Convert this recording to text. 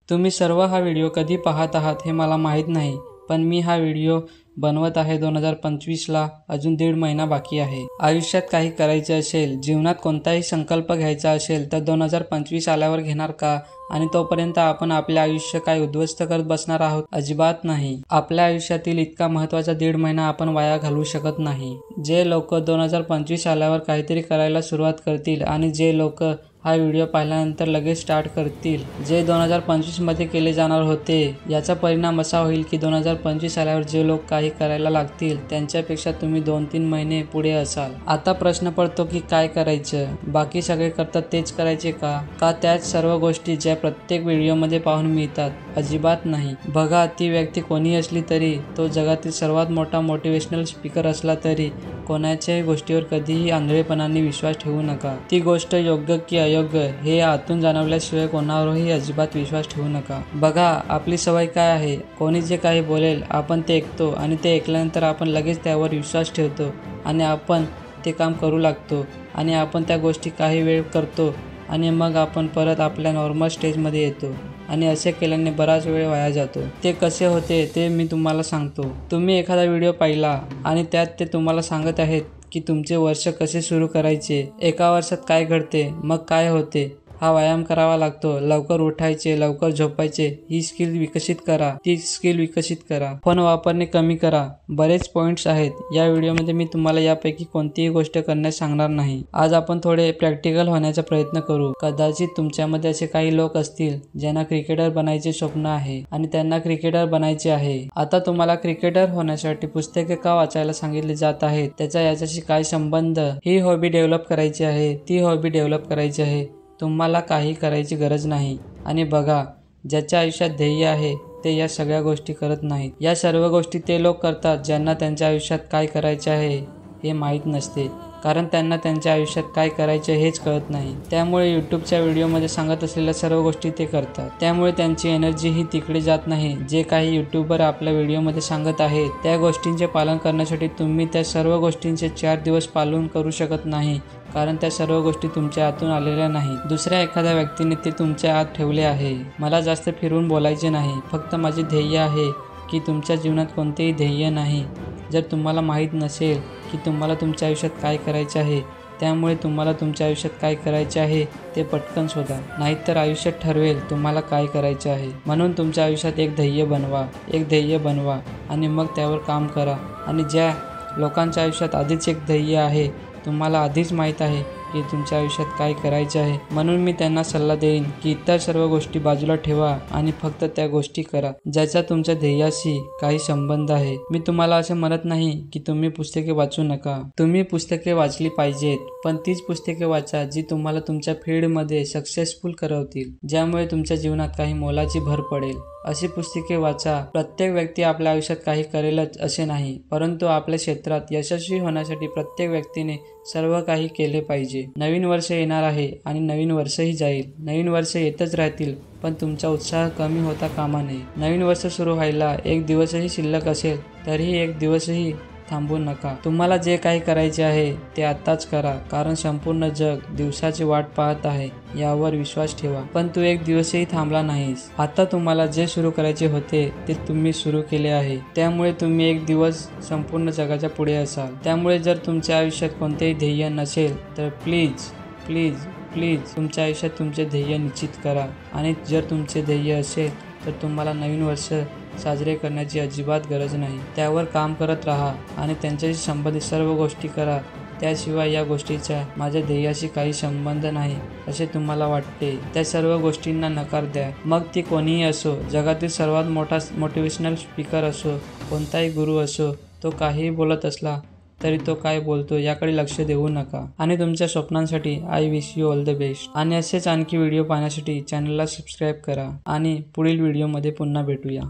तुम्ही सर्व हा व्हिडिओ कधी पाहत आहात हे मला माहीत नाही, पण मी हा व्हिडिओ बनवत आहे 2025ला. अजून 1.5 महिना बाकी आहे. आयुष्यात काही करायचे असेल, जीवनात कोणताही संकल्प घ्यायचा असेल तर 2025 आल्यावर घेणार का? आणि तोपर्यंत आपण आपले आयुष्य काय उद्ध्वस्त करत बसणार आहोत? अजिबात नाही. आपल्या आयुष्यातील इतका महत्त्वाचा 1.5 महिना आपण वाया घालवू शकत नाही. जे लोक 2025 आल्यावर काहीतरी करायला सुरुवात करतील आणि जे लोक हा व्हिडिओ पाहिल्यानंतर लगेच स्टार्ट करतील, जे 2025 मध्ये केले जाणार होते, याचा परिणाम असा होईल की 2025 आल्यावर जे लोक काही करायला लागतील त्यांच्यापेक्षा तुम्ही 2-3 महिने पुढे असाल. आता प्रश्न पडतो की काय करायचं? बाकी सगळे करतात तेच करायचे का? का त्याच सर्व गोष्टी ज्या प्रत्येक व्हिडिओमध्ये पाहून मिळतात? अजिबात नाही. बघा, ती व्यक्ती कोणी असली तरी, तो जगातील सर्वात मोठा मोटिवेशनल स्पीकर असला तरी, कोणाच्याही गोष्टीवर कधीही आंधळेपणाने विश्वास ठेवू नका. ती गोष्ट योग्य की अयोग्य हे आतून जाणवल्याशिवाय कोणावरही अजिबात विश्वास ठेवू नका. बघा, आपली सवय काय आहे? कोणी जे काही बोलेल आपण ते ऐकतो आणि ते ऐकल्यानंतर आपण लगेच त्यावर विश्वास ठेवतो आणि आपण ते काम करू लागतो आणि आपण त्या गोष्टी काही वेळ करतो आणि मग आपण परत आपल्या नॉर्मल स्टेजमध्ये येतो आणि असे केल्याने बराच वेळ वाया जातो. ते कसे होते ते मी तुम्हाला सांगतो. तुम्ही एखादा व्हिडिओ पाहिला आणि त्यात ते तुम्हाला सांगत आहेत की तुमचे वर्ष कसे सुरू करायचे, एका वर्षात काय घडते, मग काय होते. हा व्यायाम करावा लागतो, लवकर उठायचे, लवकर झोपायचे, ही स्किल विकसित करा, ती स्किल विकसित करा, फोन वापरणे कमी करा. बरेच पॉइंट्स आहेत. या व्हिडिओमध्ये मी तुम्हाला यापैकी कोणतीही गोष्ट करण्यास सांगणार नाही. आज आपण थोडे प्रॅक्टिकल होण्याचा प्रयत्न करू. कदाचित तुमच्यामध्ये असे काही लोक असतील ज्यांना क्रिकेटर बनायचे स्वप्न आहे आणि त्यांना क्रिकेटर बनायचे आहे. आता तुम्हाला क्रिकेटर होण्यासाठी पुस्तके का वाचायला सांगितले जात आहेत, त्याचा याच्याशी काय संबंध? ही हॉबी डेव्हलप करायची आहे, ती हॉबी डेव्हलप करायची आहे. तुम्हाला काही करायची गरज नाही. आणि बघा, ज्याच्या आयुष्यात ध्येय आहे ते या सगळ्या गोष्टी करत नाहीत. या सर्व गोष्टी ते लोक करतात ज्यांना त्यांच्या आयुष्यात काय करायचे आहे हे माहीत नसते, कारण त्यांना त्यांच्या आयुष्यात काय करायचे हेच कळत नाही. त्यामुळे यूट्यूबच्या व्हिडिओमध्ये सांगत असलेल्या सर्व गोष्टी ते करतात. त्यामुळे त्यांची एनर्जी ही तिकडे जात नाही. जे काही यूट्यूबर आपल्या व्हिडिओमध्ये सांगत आहेत त्या गोष्टींचे पालन करण्यासाठी तुम्ही त्या सर्व गोष्टींचे 4 दिवस पालन करू शकत नाही, कारण त्या सर्व गोष्टी तुमच्या आतून आलेल्या नाहीत. दुसऱ्या एखाद्या व्यक्तीने ते तुमच्या आत ठेवले आहे. मला जास्त फिरून बोलायचे नाही. फक्त माझे ध्येय आहे की तुमच्या जीवनात कोणतेही ध्येय नाही जर तुम्हाला माहीत नसेल की तुम्हाला तुमच्या आयुष्यात काय करायचे आहे. त्यामुळे तुम्हाला तुमच्या आयुष्यात काय करायचे आहे ते पटकन शोधा, नाहीतर आयुष्य ठरवेल तुम्हाला काय करायचे आहे. म्हणून तुमच्या आयुष्यात एक ध्येय बनवा आणि मग त्यावर काम करा. आणि ज्या लोकांच्या आयुष्यात आधीच एक ध्येय आहे, तुम्हाला आधीच माहीत आहे की तुमच्या आयुष्यात काय करायचे आहे, म्हणून मी त्यांना सल्ला देईन की इतर सर्व गोष्टी बाजूला ठेवा आणि फक्त त्या गोष्टी करा ज्याचा तुमच्या ध्येयाशी काही संबंध आहे. मी तुम्हाला असे म्हणत नाही की तुम्ही पुस्तके वाचू नका. तुम्ही पुस्तके वाचली पाहिजेत, पण तीच पुस्तके वाचा जी तुम्हाला तुमच्या फील्डमध्ये सक्सेसफुल करवतील, ज्यामुळे तुमच्या जीवनात काही मोलाची भर पडेल. अशी पुस्तके वाचा. प्रत्येक व्यक्ती आपल्या आयुष्यात काही करेलच असे नाही, परंतु आपल्या क्षेत्रात यशस्वी होण्यासाठी प्रत्येक व्यक्तीने सर्व काही केले पाहिजे. नवीन वर्ष येणार आहे आणि नवीन वर्षही जाईल. नवीन वर्ष येतच राहतील, पण तुमचा उत्साह कमी होता कामा नये. नवीन वर्ष सुरू व्हायला एक दिवसही शिल्लक असेल तरीही एक दिवसही थांबू नका. तुम्हाला जे काही करायचे आहे ते आताच करा, कारण संपूर्ण जग दिवसाची वाट पाहत आहे, यावर विश्वास ठेवा. पण तू एक दिवसही थांबला नाहीस. आता तुम्हाला जे सुरू करायचे होते ते तुम्ही सुरू केले आहे, त्यामुळे तुम्ही एक दिवस संपूर्ण जगाच्या पुढे असाल. त्यामुळे जर तुमच्या आयुष्यात कोणतेही ध्येय नसेल तर प्लीज तुमच्या आयुष्यात तुमचे ध्येय निश्चित करा. आणि जर तुमचे ध्येय असेल तर तुम्हाला नवीन वर्ष साजरे करण्याची अजिबात गरज नाही. त्यावर काम करत राहा आणि त्यांच्याशी संबंधित सर्व गोष्टी करा. त्याशिवाय या गोष्टीचा माझ्या ध्येयाशी काही संबंध नाही असे तुम्हाला वाटते त्या सर्व गोष्टींना नकार द्या. मग ती कोणीही असो, जगातील सर्वात मोठा मोटिवेशनल स्पीकर असो, कोणताही गुरु असो, तो काहीही बोलत असला तरी तो काय बोलतो याकडे लक्ष देऊ नका. आणि तुमच्या स्वप्नांसाठी I wish you all the best. आणि असेच आणखी व्हिडिओ पाहण्यासाठी चॅनलला सबस्क्राईब करा आणि पुढील व्हिडिओमध्ये पुन्हा भेटूया.